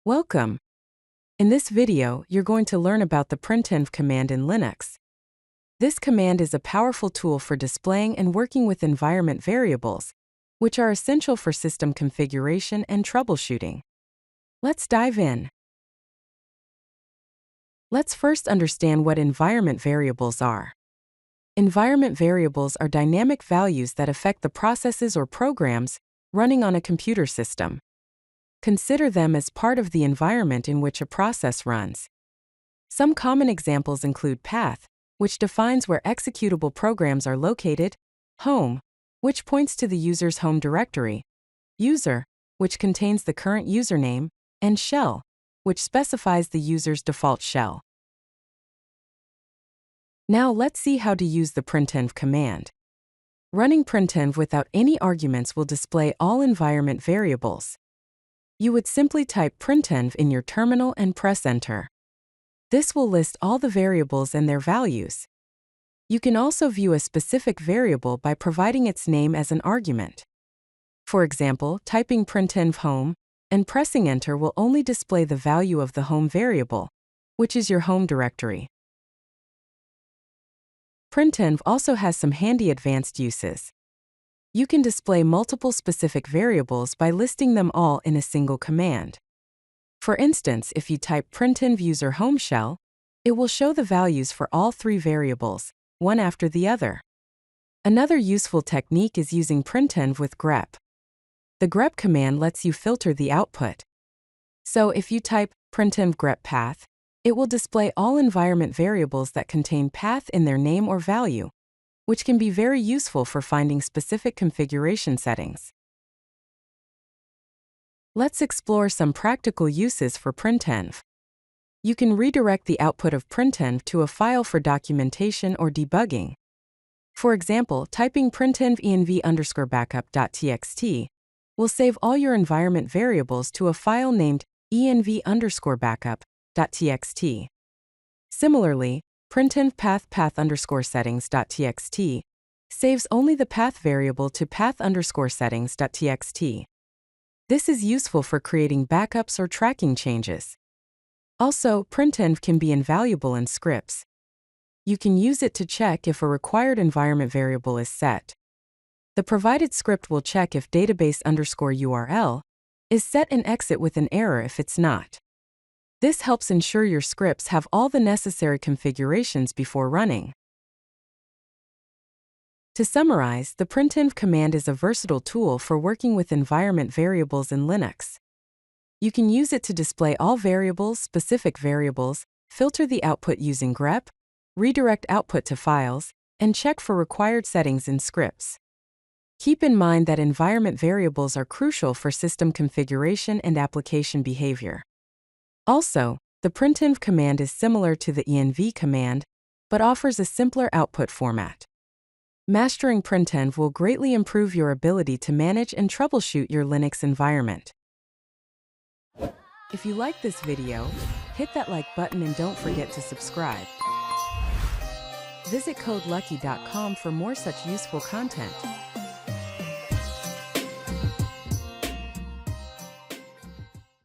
Welcome! In this video, you're going to learn about the printenv command in Linux. This command is a powerful tool for displaying and working with environment variables, which are essential for system configuration and troubleshooting. Let's dive in. Let's first understand what environment variables are. Environment variables are dynamic values that affect the processes or programs running on a computer system. Consider them as part of the environment in which a process runs. Some common examples include path, which defines where executable programs are located, home, which points to the user's home directory, user, which contains the current username, and shell, which specifies the user's default shell. Now let's see how to use the printenv command. Running printenv without any arguments will display all environment variables. You would simply type printenv in your terminal and press enter. This will list all the variables and their values. You can also view a specific variable by providing its name as an argument. For example, typing printenv home and pressing enter will only display the value of the home variable, which is your home directory. Printenv also has some handy advanced uses. You can display multiple specific variables by listing them all in a single command. For instance, if you type printenv user home shell, it will show the values for all three variables, one after the other. Another useful technique is using printenv with grep. The grep command lets you filter the output. So if you type printenv grep path, it will display all environment variables that contain path in their name or value, which can be very useful for finding specific configuration settings. Let's explore some practical uses for printenv. You can redirect the output of printenv to a file for documentation or debugging. For example, typing printenv env_backup.txt will save all your environment variables to a file named env_backup.txt. Similarly, printenv path_settings.txt saves only the path variable to path_settings.txt. This is useful for creating backups or tracking changes. Also, printenv can be invaluable in scripts. You can use it to check if a required environment variable is set. The provided script will check if database_URL is set and exit with an error if it's not. This helps ensure your scripts have all the necessary configurations before running. To summarize, the printenv command is a versatile tool for working with environment variables in Linux. You can use it to display all variables, specific variables, filter the output using grep, redirect output to files, and check for required settings in scripts. Keep in mind that environment variables are crucial for system configuration and application behavior. Also, the printenv command is similar to the env command, but offers a simpler output format. Mastering printenv will greatly improve your ability to manage and troubleshoot your Linux environment. If you like this video, hit that like button and don't forget to subscribe. Visit codelucky.com for more such useful content.